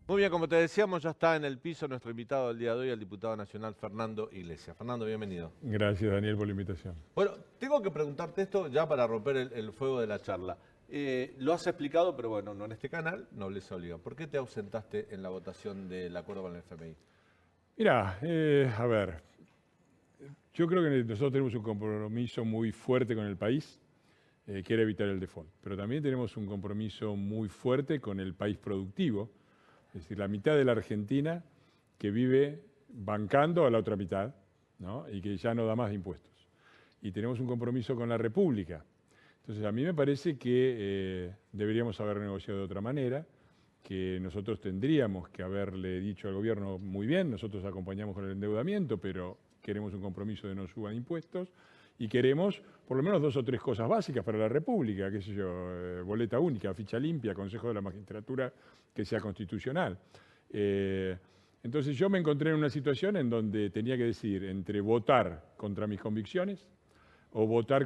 Muy bien, como te decíamos, ya está en el piso nuestro invitado del día de hoy, el diputado nacional Fernando Iglesias. Fernando, bienvenido. Gracias, Daniel, por la invitación. Bueno, tengo que preguntarte esto ya para romper el fuego de la charla. Lo has explicado, pero bueno, no en este canal, Nobleza Obliga. ¿Por qué te ausentaste en la votación del acuerdo con el FMI? Mirá, a ver, yo creo que nosotros tenemos un compromiso muy fuerte con el país, que era evitar el default, pero también tenemos un compromiso muy fuerte con el país productivo, es decir, la mitad de la Argentina que vive bancando a la otra mitad, ¿no? Y que ya no da más impuestos. Y tenemos un compromiso con la República. Entonces, a mí me parece que deberíamos haber negociado de otra manera, que nosotros tendríamos que haberle dicho al gobierno, muy bien, nosotros acompañamos con el endeudamiento, pero queremos un compromiso de no suban impuestos y queremos por lo menos 2 o 3 cosas básicas para la República, qué sé yo, boleta única, ficha limpia, Consejo de la Magistratura que sea constitucional. Entonces yo me encontré en una situación en donde tenía que decidir entre votar contra mis convicciones o votar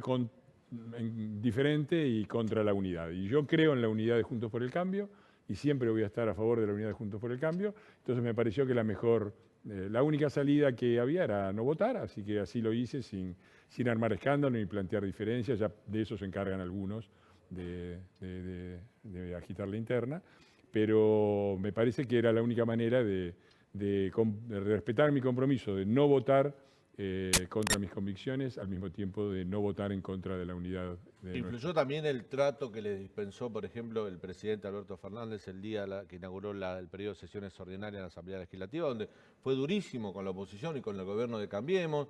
diferente y contra la unidad. Y yo creo en la unidad de Juntos por el Cambio y siempre voy a estar a favor de la unidad de Juntos por el Cambio. Entonces me pareció que la única salida que había era no votar, así que así lo hice sin armar escándalo ni plantear diferencias. Ya de eso se encargan algunos, de agitar la interna. Pero me parece que era la única manera de respetar mi compromiso, de no votar contra mis convicciones, al mismo tiempo de no votar en contra de la unidad. ¿Influyó también el trato que le dispensó, por ejemplo, el presidente Alberto Fernández el día que inauguró el periodo de sesiones ordinarias en la Asamblea Legislativa, donde fue durísimo con la oposición y con el gobierno de Cambiemos?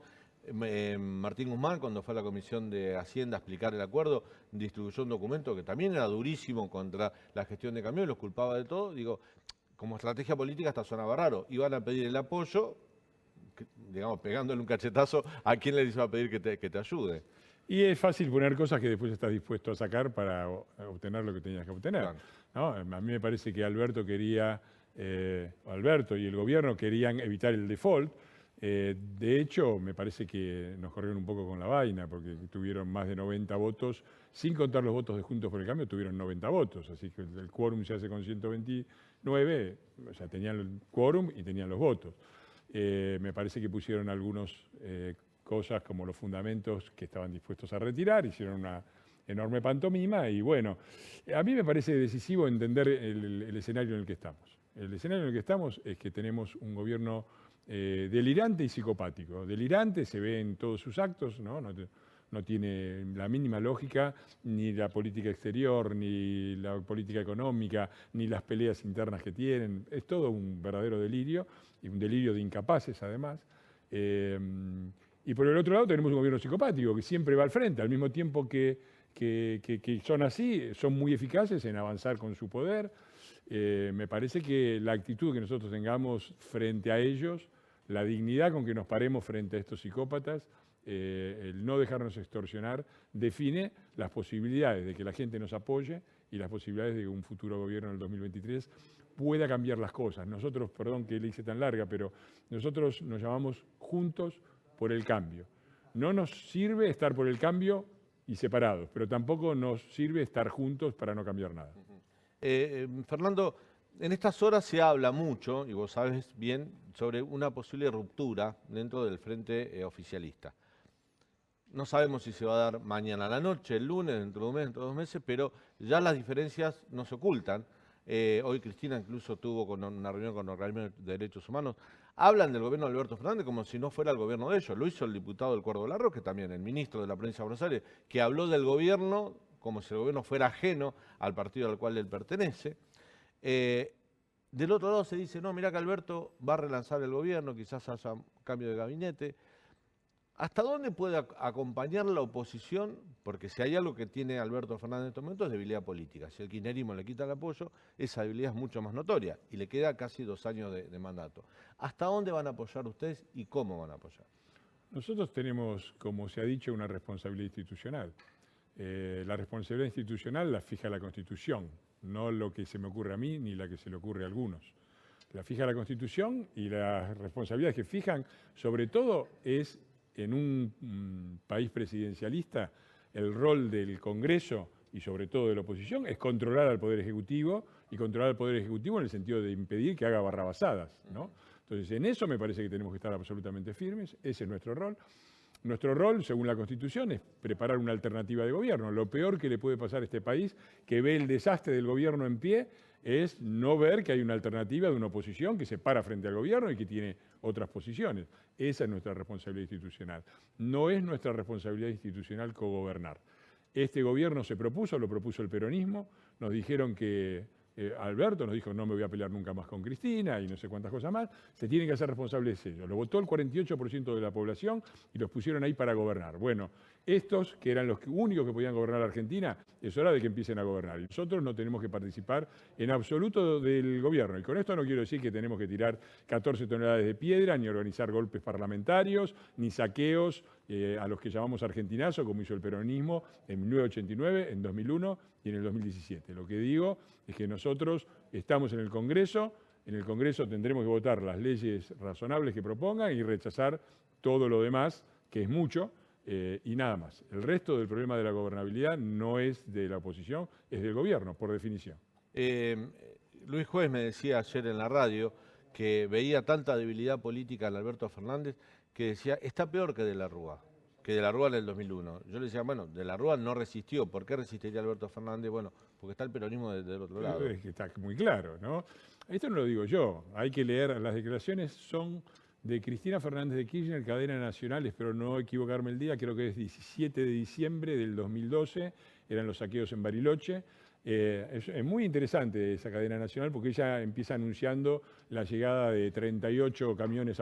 Martín Guzmán, cuando fue a la Comisión de Hacienda a explicar el acuerdo, distribuyó un documento que también era durísimo contra la gestión de Cambiemos, los culpaba de todo. Digo, como estrategia política hasta sonaba raro. Iban a pedir el apoyo, digamos, pegándole un cachetazo a quien le iba a pedir que te ayude. Y es fácil poner cosas que después estás dispuesto a sacar para obtener lo que tenías que obtener. Claro. ¿No? A mí me parece que Alberto y el gobierno querían evitar el default. De hecho, me parece que nos corrieron un poco con la vaina, porque tuvieron más de 90 votos, sin contar los votos de Juntos por el Cambio, tuvieron 90 votos, así que el quórum se hace con 129, o sea, tenían el quórum y tenían los votos. Me parece que pusieron algunas cosas como los fundamentos que estaban dispuestos a retirar, hicieron una enorme pantomima y bueno, a mí me parece decisivo entender el escenario en el que estamos. El escenario en el que estamos es que tenemos un gobierno delirante y psicopático. Delirante se ve en todos sus actos, no tiene la mínima lógica, ni la política exterior, ni la política económica, ni las peleas internas que tienen. Es todo un verdadero delirio, y un delirio de incapaces además. Y por el otro lado tenemos un gobierno psicopático que siempre va al frente, al mismo tiempo que son así, son muy eficaces en avanzar con su poder. Me parece que la actitud que nosotros tengamos frente a ellos, la dignidad con que nos paremos frente a estos psicópatas, el no dejarnos extorsionar, define las posibilidades de que la gente nos apoye y las posibilidades de que un futuro gobierno en el 2023 pueda cambiar las cosas. Nosotros, perdón que le hice tan larga, pero nosotros nos llamamos Juntos por el Cambio. No nos sirve estar por el cambio y separados, pero tampoco nos sirve estar juntos para no cambiar nada. Fernando, en estas horas se habla mucho, y vos sabes bien, sobre una posible ruptura dentro del frente oficialista. No sabemos si se va a dar mañana a la noche, el lunes, dentro de un mes, dentro de 2 meses, pero ya las diferencias no se ocultan. Hoy Cristina incluso tuvo una reunión con organismos de derechos humanos. Hablan del gobierno de Alberto Fernández como si no fuera el gobierno de ellos. Lo hizo el diputado del Cuervo Larroque también, el ministro de la Provincia de Buenos Aires, que habló del gobierno como si el gobierno fuera ajeno al partido al cual él pertenece. Del otro lado se dice, no, mirá que Alberto va a relanzar el gobierno, quizás haya un cambio de gabinete. ¿Hasta dónde puede acompañar la oposición? Porque si hay algo que tiene Alberto Fernández en estos momentos es debilidad política. Si el kirchnerismo le quita el apoyo, esa debilidad es mucho más notoria y le queda casi 2 años de mandato. ¿Hasta dónde van a apoyar ustedes y cómo van a apoyar? Nosotros tenemos, como se ha dicho, una responsabilidad institucional. La responsabilidad institucional la fija la Constitución, no lo que se me ocurre a mí ni la que se le ocurre a algunos. La fija la Constitución y las responsabilidades que fijan, sobre todo, es en un país presidencialista, el rol del Congreso y sobre todo de la oposición es controlar al Poder Ejecutivo y controlar el Poder Ejecutivo en el sentido de impedir que haga barrabasadas, ¿no? Entonces, en eso me parece que tenemos que estar absolutamente firmes, ese es nuestro rol. Nuestro rol, según la Constitución, es preparar una alternativa de gobierno. Lo peor que le puede pasar a este país, que ve el desastre del gobierno en pie, es no ver que hay una alternativa de una oposición que se para frente al gobierno y que tiene otras posiciones. Esa es nuestra responsabilidad institucional. No es nuestra responsabilidad institucional cogobernar. Este gobierno se propuso, lo propuso el peronismo, nos dijeron que Alberto nos dijo no me voy a pelear nunca más con Cristina y no sé cuántas cosas más, se tienen que hacer responsables ellos. Lo votó el 48% de la población y los pusieron ahí para gobernar. Bueno, estos, que eran los únicos que podían gobernar la Argentina, es hora de que empiecen a gobernar. Y nosotros no tenemos que participar en absoluto del gobierno. Y con esto no quiero decir que tenemos que tirar 14 toneladas de piedra, ni organizar golpes parlamentarios, ni saqueos a los que llamamos argentinazo, como hizo el peronismo en 1989, en 2001 y en el 2017. Lo que digo es que nosotros estamos en el Congreso tendremos que votar las leyes razonables que propongan y rechazar todo lo demás, que es mucho, y nada más. El resto del problema de la gobernabilidad no es de la oposición, es del gobierno, por definición. Luis Juez me decía ayer en la radio que veía tanta debilidad política en Alberto Fernández que decía, está peor que De la Rúa en el 2001. Yo le decía, bueno, De la Rúa no resistió. ¿Por qué resistiría Alberto Fernández? Bueno, porque está el peronismo del otro lado. Es que está muy claro, ¿no? Esto no lo digo yo, hay que leer, las declaraciones son de Cristina Fernández de Kirchner, cadena nacional, espero no equivocarme el día, creo que es 17 de diciembre del 2012, eran los saqueos en Bariloche. Es muy interesante esa cadena nacional porque ella empieza anunciando la llegada de 38 camiones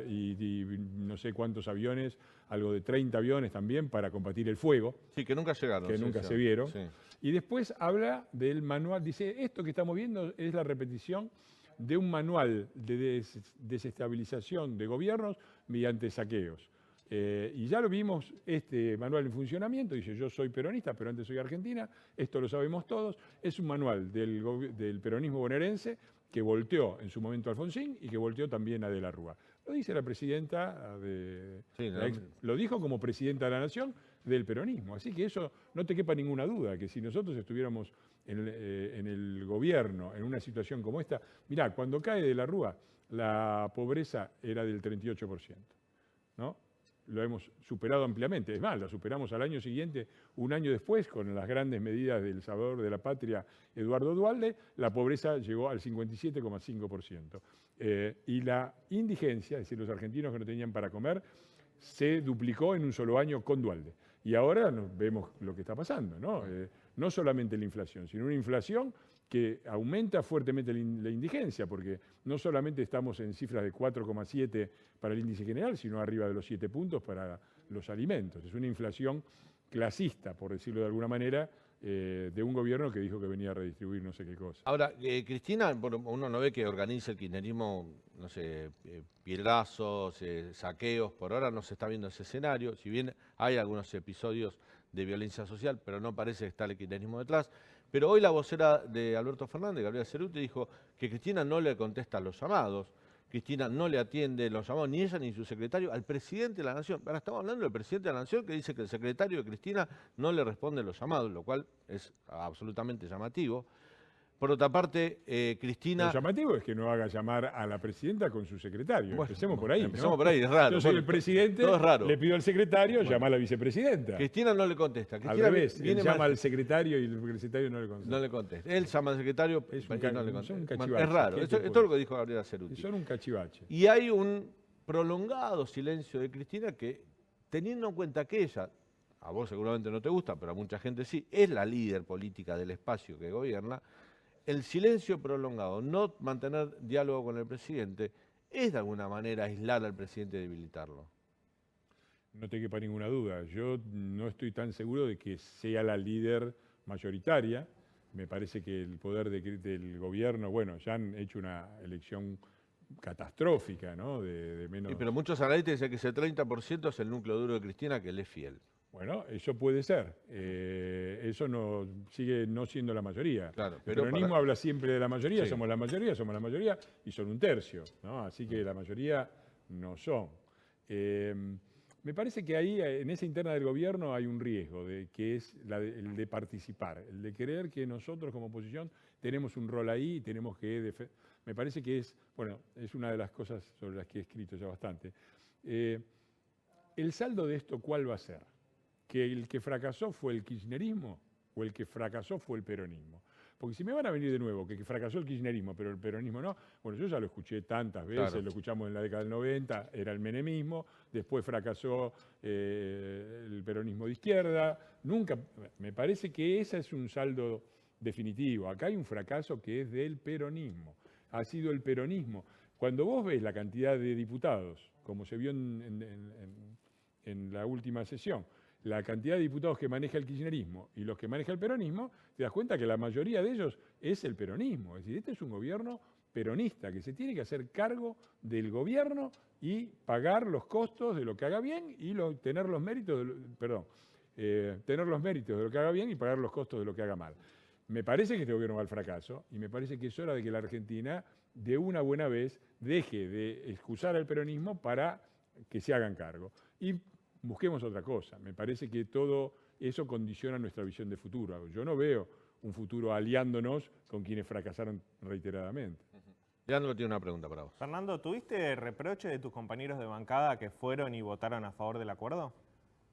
y no sé cuántos aviones, algo de 30 aviones también para combatir el fuego. Sí, que nunca llegaron. Que nunca se vieron. Sí. Y después habla del manual, dice, esto que estamos viendo es la repetición de un manual de desestabilización de gobiernos mediante saqueos. Y ya lo vimos, este manual en funcionamiento, dice yo soy peronista, pero antes soy argentina, esto lo sabemos todos, es un manual del peronismo bonaerense que volteó en su momento a Alfonsín y que volteó también a De la Rúa. Lo dice la presidenta, lo dijo como presidenta de la Nación del peronismo, así que eso no te quepa ninguna duda, que si nosotros estuviéramos en el gobierno en una situación como esta, mirá, cuando cae De la Rúa, la pobreza era del 38%, ¿no? Lo hemos superado ampliamente. Es más, la superamos al año siguiente, un año después, con las grandes medidas del Salvador de la Patria, Eduardo Duhalde, la pobreza llegó al 57,5%. Y la indigencia, es decir, los argentinos que no tenían para comer, se duplicó en un solo año con Duhalde. Y ahora vemos lo que está pasando, ¿no? No solamente la inflación, sino una inflación que aumenta fuertemente la indigencia, porque no solamente estamos en cifras de 4,7 para el índice general, sino arriba de los 7 puntos para los alimentos. Es una inflación clasista, por decirlo de alguna manera, de un gobierno que dijo que venía a redistribuir no sé qué cosa. Ahora, Cristina, uno no ve que organiza el kirchnerismo, no sé, piedrazos, saqueos, por ahora no se está viendo ese escenario, si bien hay algunos episodios de violencia social, pero no parece que está el kirchnerismo detrás. Pero hoy la vocera de Alberto Fernández, Gabriela Cerruti, dijo que Cristina no le contesta los llamados, Cristina no le atiende los llamados, ni ella ni su secretario, al presidente de la Nación. Ahora estamos hablando del presidente de la Nación que dice que el secretario de Cristina no le responde los llamados, lo cual es absolutamente llamativo. Por otra parte, Cristina... Lo llamativo es que no haga llamar a la presidenta con su secretario. Bueno, empecemos por ahí. Empecemos por ahí, es raro. Yo soy el presidente, todo es raro. Le pido al secretario, llama a la vicepresidenta. Cristina no le contesta. Cristina al revés, él llama al secretario y el secretario no le contesta. No le contesta. Él llama al secretario y no le contesta. Es raro. Esto es lo que dijo Gabriela Cerruti. Son un cachivache. Y hay un prolongado silencio de Cristina que, teniendo en cuenta que ella, a vos seguramente no te gusta, pero a mucha gente sí, es la líder política del espacio que gobierna, el silencio prolongado, no mantener diálogo con el presidente, es de alguna manera aislar al presidente y debilitarlo. No te quepa ninguna duda. Yo no estoy tan seguro de que sea la líder mayoritaria. Me parece que el poder del gobierno, bueno, ya han hecho una elección catastrófica, ¿no? De menos... Sí, pero muchos analistas dicen que ese 30% es el núcleo duro de Cristina, que le es fiel. Bueno, eso puede ser. Eso no sigue no siendo la mayoría. Claro, pero el peronismo habla siempre de la mayoría, sí. Somos la mayoría, y son un tercio, ¿no? Así que la mayoría no son. Me parece que ahí, en esa interna del gobierno, hay un riesgo, que es el de participar, el de creer que nosotros como oposición tenemos un rol ahí y tenemos que... Me parece que es una de las cosas sobre las que he escrito ya bastante. ¿El saldo de esto cuál va a ser? ¿Que el que fracasó fue el kirchnerismo o el que fracasó fue el peronismo? Porque si me van a venir de nuevo que fracasó el kirchnerismo, pero el peronismo no, bueno, yo ya lo escuché tantas veces, claro. Lo escuchamos en la década del 90, era el menemismo, después fracasó el peronismo de izquierda, nunca, me parece que ese es un saldo definitivo. Acá hay un fracaso que es del peronismo, ha sido el peronismo. Cuando vos ves la cantidad de diputados, como se vio en la última sesión, la cantidad de diputados que maneja el kirchnerismo y los que maneja el peronismo, te das cuenta que la mayoría de ellos es el peronismo. Es decir, este es un gobierno peronista que se tiene que hacer cargo del gobierno y pagar los costos de lo que haga bien y tener los méritos de lo que haga bien y pagar los costos de lo que haga mal. Me parece que este gobierno va al fracaso y me parece que es hora de que la Argentina, de una buena vez, deje de excusar al peronismo para que se hagan cargo. Y busquemos otra cosa. Me parece que todo eso condiciona nuestra visión de futuro. Yo no veo un futuro aliándonos con quienes fracasaron reiteradamente. Leandro tiene una pregunta para vos. Fernando, ¿tuviste reproche de tus compañeros de bancada que fueron y votaron a favor del acuerdo?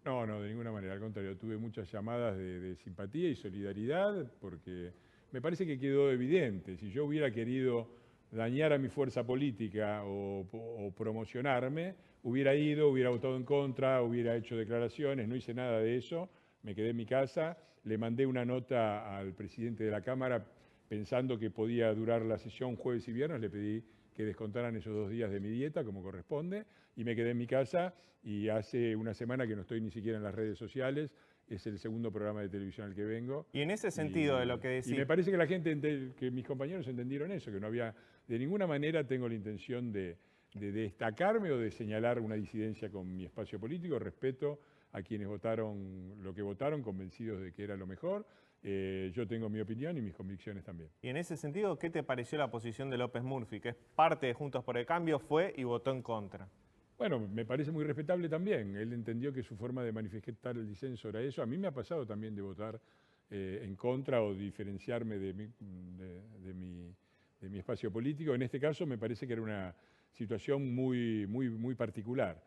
No, de ninguna manera. Al contrario, tuve muchas llamadas de simpatía y solidaridad porque me parece que quedó evidente. Si yo hubiera querido dañar a mi fuerza política o promocionarme, hubiera ido, hubiera votado en contra, hubiera hecho declaraciones, no hice nada de eso, me quedé en mi casa, le mandé una nota al presidente de la Cámara pensando que podía durar la sesión jueves y viernes, le pedí que descontaran esos 2 días de mi dieta como corresponde y me quedé en mi casa y hace una semana que no estoy ni siquiera en las redes sociales, es el segundo programa de televisión al que vengo. Y en ese sentido de lo que decís... Y me parece que la gente, que mis compañeros entendieron eso, que no había, de ninguna manera tengo la intención de destacarme o de señalar una disidencia con mi espacio político. Respeto a quienes votaron lo que votaron, convencidos de que era lo mejor. Yo tengo mi opinión y mis convicciones también. Y en ese sentido, ¿qué te pareció la posición de López Murphy, que es parte de Juntos por el Cambio, fue y votó en contra? Bueno, me parece muy respetable también. Él entendió que su forma de manifestar el disenso era eso. A mí me ha pasado también de votar en contra o diferenciarme de mi espacio político. En este caso me parece que era una situación muy particular.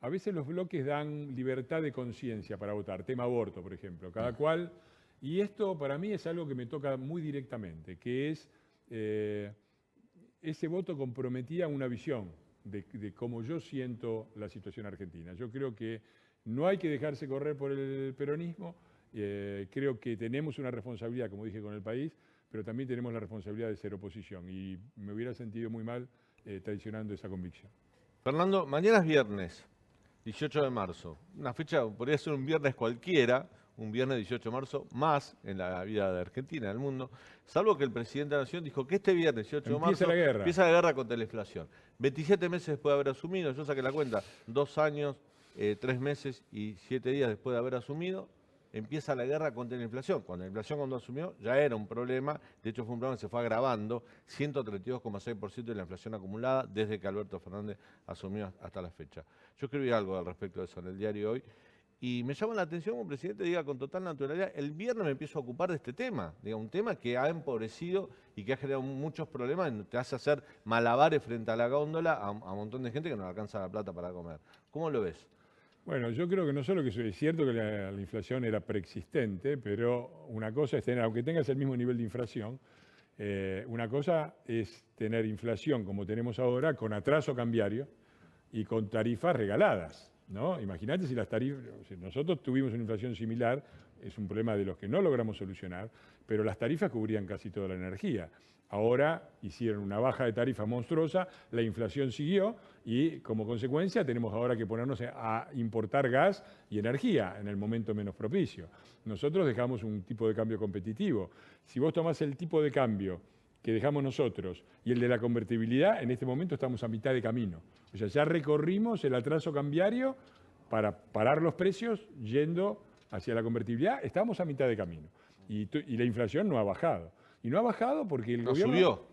A veces los bloques dan libertad de conciencia para votar, tema aborto, por ejemplo, cada cual. Y esto para mí es algo que me toca muy directamente, que es ese voto comprometía una visión de cómo yo siento la situación argentina. Yo creo que no hay que dejarse correr por el peronismo, creo que tenemos una responsabilidad, como dije, con el país, pero también tenemos la responsabilidad de ser oposición y me hubiera sentido muy mal traicionando esa convicción. Fernando, mañana es viernes, 18 de marzo. Una fecha, podría ser un viernes cualquiera, un viernes 18 de marzo, más en la vida de Argentina, del mundo, salvo que el presidente de la Nación dijo que este viernes 18 de marzo empieza la guerra contra la inflación. 27 meses después de haber asumido, yo saqué la cuenta, 2 años, 3 meses y 7 días después de haber asumido, empieza la guerra contra la inflación. Cuando la inflación cuando asumió ya era un problema, de hecho fue un problema que se fue agravando, 132,6% de la inflación acumulada desde que Alberto Fernández asumió hasta la fecha. Yo escribí algo al respecto de eso en el diario hoy y me llama la atención que un presidente diga con total naturalidad, el viernes me empiezo a ocupar de este tema, diga, un tema que ha empobrecido y que ha generado muchos problemas, te hace hacer malabares frente a la góndola a un montón de gente que no le alcanza la plata para comer. ¿Cómo lo ves? Bueno, yo creo que no solo que es cierto que la inflación era preexistente, pero una cosa es tener, aunque tengas el mismo nivel de inflación, una cosa es tener inflación como tenemos ahora, con atraso cambiario y con tarifas regaladas, ¿no? Imagínate si las tarifas, si nosotros tuvimos una inflación similar, es un problema de los que no logramos solucionar, pero las tarifas cubrían casi toda la energía. Ahora hicieron una baja de tarifa monstruosa, la inflación siguió y como consecuencia tenemos ahora que ponernos a importar gas y energía en el momento menos propicio. Nosotros dejamos un tipo de cambio competitivo. Si vos tomás el tipo de cambio que dejamos nosotros y el de la convertibilidad, en este momento estamos a mitad de camino. O sea, ya recorrimos el atraso cambiario para parar los precios yendo hacia la convertibilidad, estamos a mitad de camino. Y la inflación no ha bajado. Y no ha bajado porque el gobierno...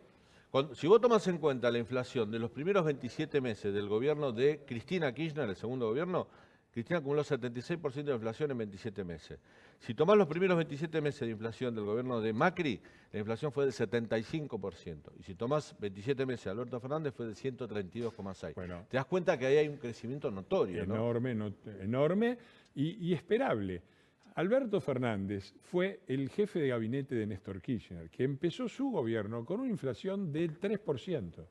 Subió. Si vos tomas en cuenta la inflación de los primeros 27 meses del gobierno de Cristina Kirchner, el segundo gobierno, Cristina acumuló 76% de inflación en 27 meses. Si tomás los primeros 27 meses de inflación del gobierno de Macri, la inflación fue del 75%. Y si tomás 27 meses de Alberto Fernández, fue del 132,6%. Bueno, te das cuenta que ahí hay un crecimiento notorio, ¿no? Enorme y esperable. Alberto Fernández fue el jefe de gabinete de Néstor Kirchner, que empezó su gobierno con una inflación del 3%.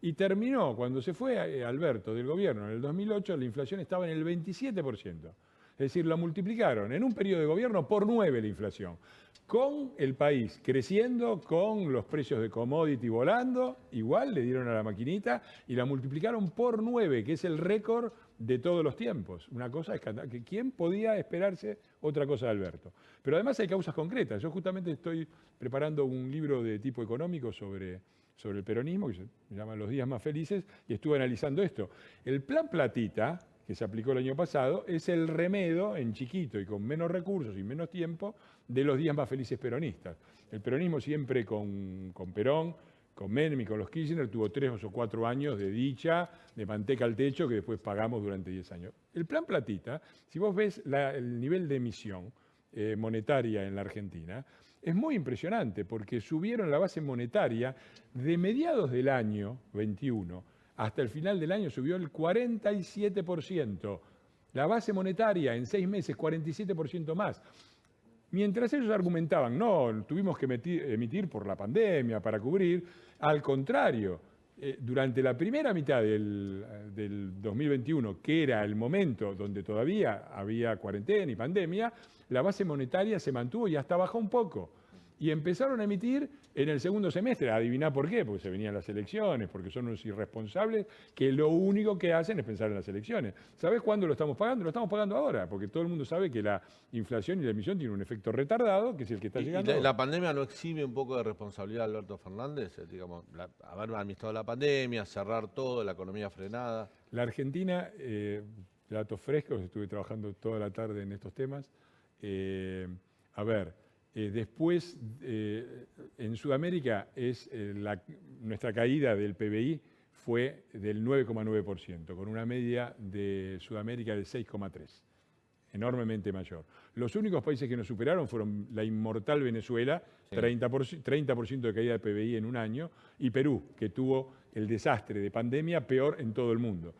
Y terminó, cuando se fue Alberto del gobierno en el 2008, la inflación estaba en el 27%. Es decir, la multiplicaron en un periodo de gobierno por 9 la inflación. Con el país creciendo, con los precios de commodity volando, igual le dieron a la maquinita y la multiplicaron por 9, que es el récord de todos los tiempos. Una cosa escandalosa. ¿Quién podía esperarse otra cosa de Alberto? Pero además hay causas concretas. Yo justamente estoy preparando un libro de tipo económico sobre el peronismo, que se llama Los días más felices, y estuve analizando esto. El plan Platita, que se aplicó el año pasado, es el remedio en chiquito y con menos recursos y menos tiempo de los días más felices peronistas. El peronismo siempre con Perón, con Menem y con los Kirchner tuvo 3 o 4 años de dicha, de manteca al techo, que después pagamos durante 10 años. El plan Platita, si vos ves el nivel de emisión monetaria en la Argentina, es muy impresionante porque subieron la base monetaria de mediados del año 21 hasta el final del año subió el 47%. La base monetaria en 6 meses, 47% más. Mientras ellos argumentaban, no, tuvimos que emitir por la pandemia, para cubrir, al contrario, durante la primera mitad del 2021, que era el momento donde todavía había cuarentena y pandemia, la base monetaria se mantuvo y hasta bajó un poco. Y empezaron a emitir en el segundo semestre. Adiviná por qué, porque se venían las elecciones, porque son unos irresponsables que lo único que hacen es pensar en las elecciones. ¿Sabés cuándo lo estamos pagando? Lo estamos pagando ahora, porque todo el mundo sabe que la inflación y la emisión tienen un efecto retardado, que es el que está llegando. ¿Y la pandemia no exhibe un poco de responsabilidad de Alberto Fernández? Digamos, haber administrado la pandemia, cerrar todo, la economía frenada. La Argentina, datos frescos, estuve trabajando toda la tarde en estos temas. Después, en Sudamérica, nuestra caída del PBI fue del 9,9%, con una media de Sudamérica de 6,3%, enormemente mayor. Los únicos países que nos superaron fueron la inmortal Venezuela, sí. 30% de caída del PBI en un año, y Perú, que tuvo el desastre de pandemia peor en todo el mundo.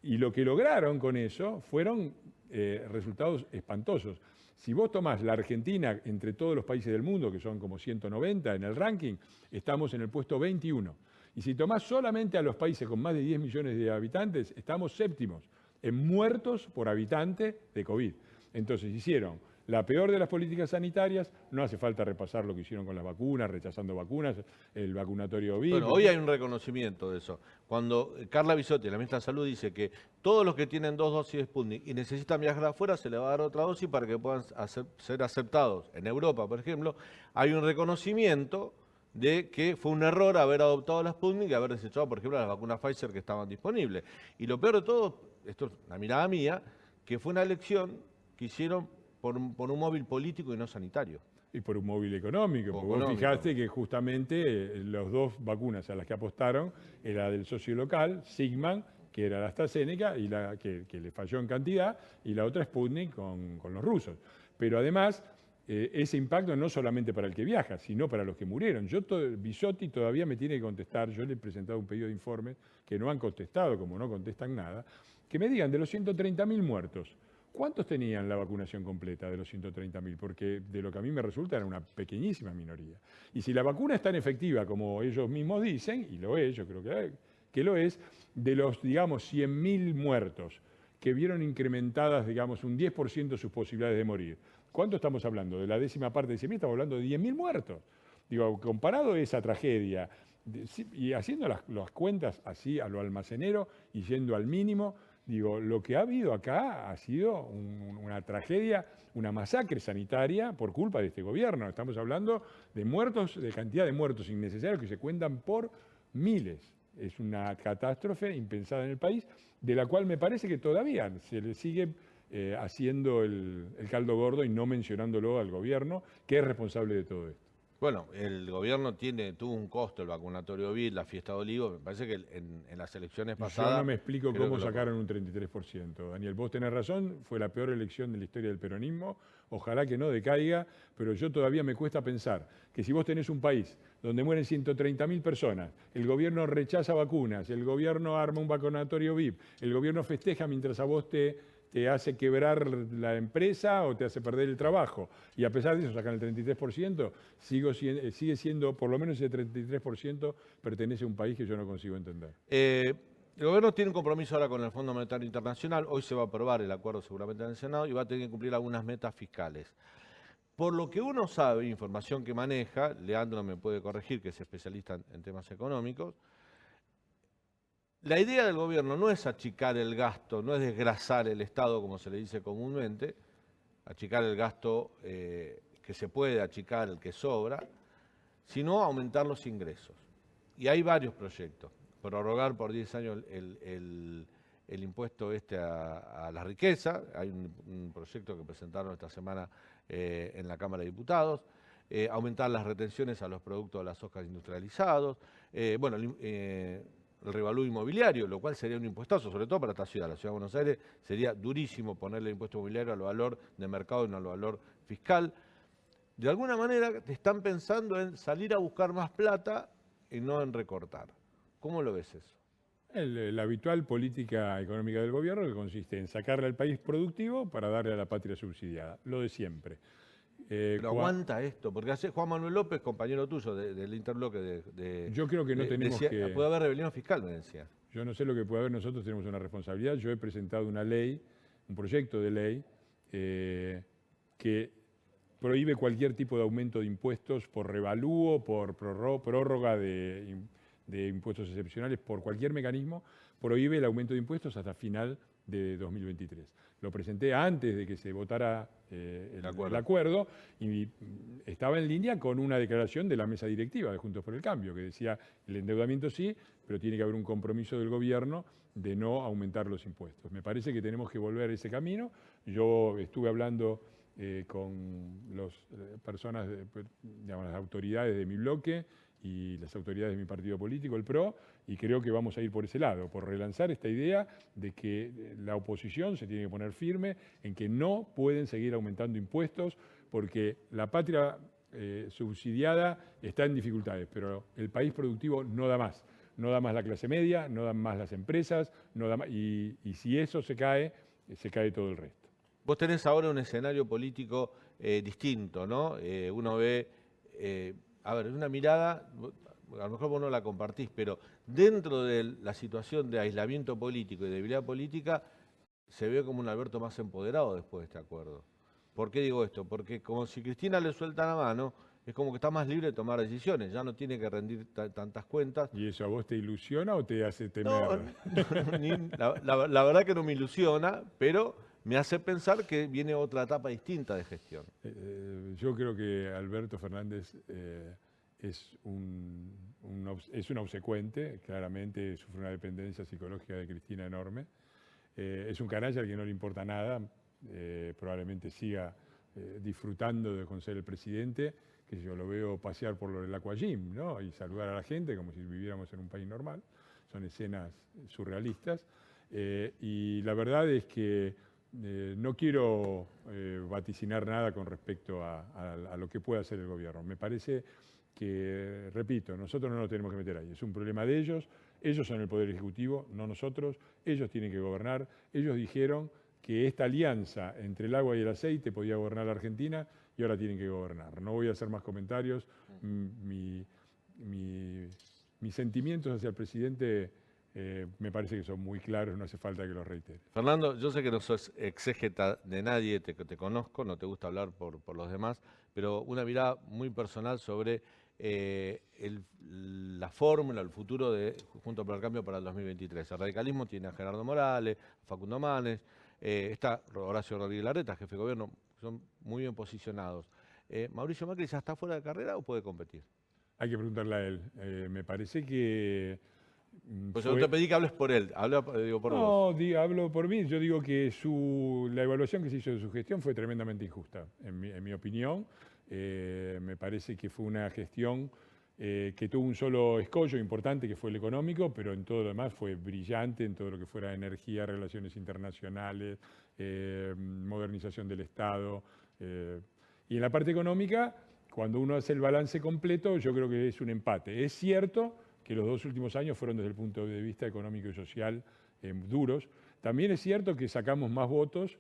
Y lo que lograron con eso fueron resultados espantosos. Si vos tomás la Argentina entre todos los países del mundo, que son como 190 en el ranking, estamos en el puesto 21. Y si tomás solamente a los países con más de 10 millones de habitantes, estamos séptimos en muertos por habitante de COVID. Entonces hicieron la peor de las políticas sanitarias, no hace falta repasar lo que hicieron con las vacunas, rechazando vacunas, el vacunatorio COVID. Bueno, hoy hay un reconocimiento de eso. Cuando Carla Bisotti, la ministra de Salud, dice que todos los que tienen 2 dosis de Sputnik y necesitan viajar afuera, se les va a dar otra dosis para que puedan ser aceptados. En Europa, por ejemplo, hay un reconocimiento de que fue un error haber adoptado la Sputnik y haber desechado, por ejemplo, las vacunas Pfizer que estaban disponibles. Y lo peor de todo, esto es una mirada mía, que fue una elección que hicieron por un móvil político y no sanitario. Y por un móvil económico, porque vos fijaste que justamente las 2 vacunas a las que apostaron era la del socio local, Sigman, que era la AstraZeneca, y la que le falló en cantidad, y la otra Sputnik con los rusos. Pero además, ese impacto no solamente para el que viaja, sino para los que murieron. Bisotti todavía me tiene que contestar, yo le he presentado un pedido de informes que no han contestado, como no contestan nada, que me digan de los 130.000 muertos, ¿cuántos tenían la vacunación completa de los 130.000? Porque de lo que a mí me resulta era una pequeñísima minoría. Y si la vacuna es tan efectiva como ellos mismos dicen, y lo es, yo creo que lo es, de los, digamos, 100.000 muertos que vieron incrementadas, digamos, un 10% sus posibilidades de morir. ¿Cuánto estamos hablando? De la 10ª parte de 100.000, estamos hablando de 10.000 muertos. Digo, comparado a esa tragedia, y haciendo las cuentas así a lo almacenero y yendo al mínimo, digo, lo que ha habido acá ha sido una tragedia, una masacre sanitaria por culpa de este gobierno. Estamos hablando de muertos, de cantidad de muertos innecesarios que se cuentan por miles. Es una catástrofe impensada en el país, de la cual me parece que todavía se le sigue haciendo el caldo gordo y no mencionándolo al gobierno, que es responsable de todo esto. Bueno, el gobierno tuvo un costo, el vacunatorio COVID, la fiesta de Olivos. Me parece que en las elecciones pasadas... Yo no me explico creo cómo que lo- sacaron un 33%. Daniel, vos tenés razón, fue la peor elección de la historia del peronismo. Ojalá que no decaiga, pero yo todavía me cuesta pensar que si vos tenés un país donde mueren 130.000 personas, el gobierno rechaza vacunas, el gobierno arma un vacunatorio VIP, el gobierno festeja mientras a vos te hace quebrar la empresa o te hace perder el trabajo. Y a pesar de eso sacan el 33%, sigue siendo, por lo menos ese 33% pertenece a un país que yo no consigo entender. El gobierno tiene un compromiso ahora con el Fondo Monetario Internacional. Hoy se va a aprobar el acuerdo seguramente en el Senado y va a tener que cumplir algunas metas fiscales. Por lo que uno sabe, información que maneja, Leandro me puede corregir, que es especialista en temas económicos, la idea del gobierno no es achicar el gasto, no es desgrasar el Estado, como se le dice comúnmente, achicar el gasto que se puede achicar, el que sobra, sino aumentar los ingresos. Y hay varios proyectos. Prorrogar por 10 años el impuesto a la riqueza. Hay un proyecto que presentaron esta semana en la Cámara de Diputados. Aumentar las retenciones a los productos de las hojas industrializados. El revalúo inmobiliario, lo cual sería un impuestazo, sobre todo para esta ciudad. La ciudad de Buenos Aires sería durísimo ponerle impuesto inmobiliario al valor de mercado y no al valor fiscal. De alguna manera te están pensando en salir a buscar más plata y no en recortar. ¿Cómo lo ves eso? La habitual política económica del gobierno que consiste en sacarle al país productivo para darle a la patria subsidiada, lo de siempre. Pero aguanta esto, porque hace Juan Manuel López, compañero tuyo del Interbloque Yo creo que no tenemos decía, que... puede haber rebelión fiscal, me decía. Yo no sé lo que puede haber, nosotros tenemos una responsabilidad. Yo he presentado una ley, un proyecto de ley, que prohíbe cualquier tipo de aumento de impuestos por revalúo, por prórroga de impuestos excepcionales, por cualquier mecanismo, prohíbe el aumento de impuestos hasta final de 2023. Lo presenté antes de que se votara el acuerdo y estaba en línea con una declaración de la mesa directiva de Juntos por el Cambio, que decía el endeudamiento sí, pero tiene que haber un compromiso del gobierno de no aumentar los impuestos. Me parece que tenemos que volver a ese camino. Yo estuve hablando con las personas, digamos, las autoridades de mi bloque y las autoridades de mi partido político, el PRO, y creo que vamos a ir por ese lado, por relanzar esta idea de que la oposición se tiene que poner firme en que no pueden seguir aumentando impuestos porque la patria subsidiada está en dificultades, pero el país productivo no da más. No da más la clase media, no dan más las empresas, no da más, y si eso se cae todo el resto. Vos tenés ahora un escenario político distinto, ¿no? Uno ve, a ver, una mirada, a lo mejor vos no la compartís, pero dentro de la situación de aislamiento político y debilidad política, se ve como un Alberto más empoderado después de este acuerdo. ¿Por qué digo esto? Porque como si Cristina le suelta la mano, es como que está más libre de tomar decisiones, ya no tiene que rendir tantas cuentas. ¿Y eso a vos te ilusiona o te hace temer? No, la verdad que no me ilusiona, pero me hace pensar que viene otra etapa distinta de gestión. Yo creo que Alberto Fernández es un obsecuente, claramente sufre una dependencia psicológica de Cristina enorme. Es un canalla al que no le importa nada, probablemente siga disfrutando con ser el presidente, que yo lo veo pasear por el Aquagym, ¿no? Y saludar a la gente como si viviéramos en un país normal. Son escenas surrealistas. Y la verdad es que no quiero vaticinar nada con respecto a lo que pueda hacer el gobierno. Me parece que, repito, nosotros no nos tenemos que meter ahí. Es un problema de ellos. Ellos son el Poder Ejecutivo, no nosotros. Ellos tienen que gobernar. Ellos dijeron que esta alianza entre el agua y el aceite podía gobernar la Argentina y ahora tienen que gobernar. No voy a hacer más comentarios. Mis sentimientos hacia el presidente me parece que son muy claros, no hace falta que los reitere. Fernando, yo sé que no sos exégeta de nadie, te conozco, no te gusta hablar por los demás, pero una mirada muy personal sobre la fórmula, el futuro de Juntos por el Cambio para el 2023. El radicalismo tiene a Gerardo Morales, a Facundo Manes, está Horacio Rodríguez Larreta, jefe de gobierno, son muy bien posicionados. ¿Mauricio Macri ya está fuera de carrera o puede competir? Hay que preguntarle a él. Me parece que... Pues yo te pedí que hables por él, digo por vos. No, hablo por mí. Yo digo que la evaluación que se hizo de su gestión fue tremendamente injusta, en mi opinión. Me parece que fue una gestión que tuvo un solo escollo importante, que fue el económico, pero en todo lo demás fue brillante, en todo lo que fuera energía, relaciones internacionales, modernización del Estado. Y en la parte económica, cuando uno hace el balance completo, yo creo que es un empate. Es cierto que los 2 últimos años fueron desde el punto de vista económico y social duros. También es cierto que sacamos más votos,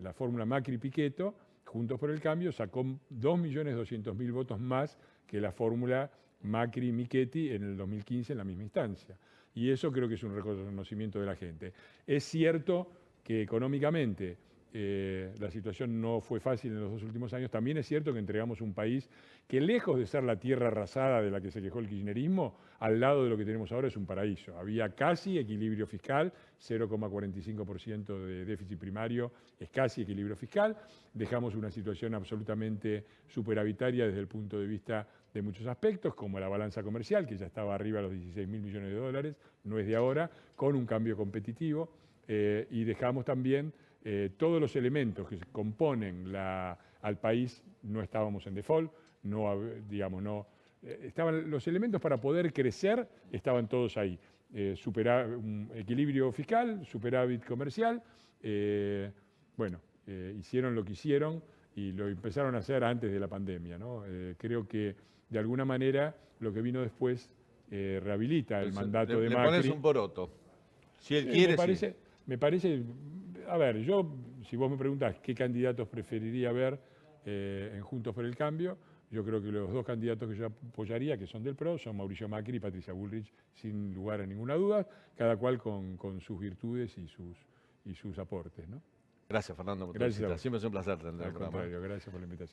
la fórmula Macri-Pichetto, Juntos por el Cambio, sacó 2.200.000 votos más que la fórmula Macri-Michetti en el 2015 en la misma instancia. Y eso creo que es un reconocimiento de la gente. Es cierto que económicamente la situación no fue fácil en los 2 últimos años. También es cierto que entregamos un país que, lejos de ser la tierra arrasada de la que se quejó el kirchnerismo, al lado de lo que tenemos ahora es un paraíso. Había casi equilibrio fiscal, 0,45% de déficit primario es casi equilibrio fiscal. Dejamos una situación absolutamente superavitaria desde el punto de vista de muchos aspectos, como la balanza comercial, que ya estaba arriba de los 16.000 millones de dólares, no es de ahora, con un cambio competitivo, y dejamos también todos los elementos que componen al país. No estábamos en default, estaban los elementos para poder crecer, estaban todos ahí. Un equilibrio fiscal, superávit comercial. Hicieron lo que hicieron y lo empezaron a hacer antes de la pandemia, ¿no? Creo que de alguna manera lo que vino después rehabilita el mandato de Macri. Le pones un poroto. Si él quiere, me parece, a ver, yo, si vos me preguntás qué candidatos preferiría ver en Juntos por el Cambio, yo creo que los 2 candidatos que yo apoyaría, que son del PRO, son Mauricio Macri y Patricia Bullrich, sin lugar a ninguna duda, cada cual con sus virtudes y sus aportes, ¿no? Gracias, Fernando, por tu Gracias. visita. Siempre es un placer tener el Al programa. contrario, gracias por la invitación.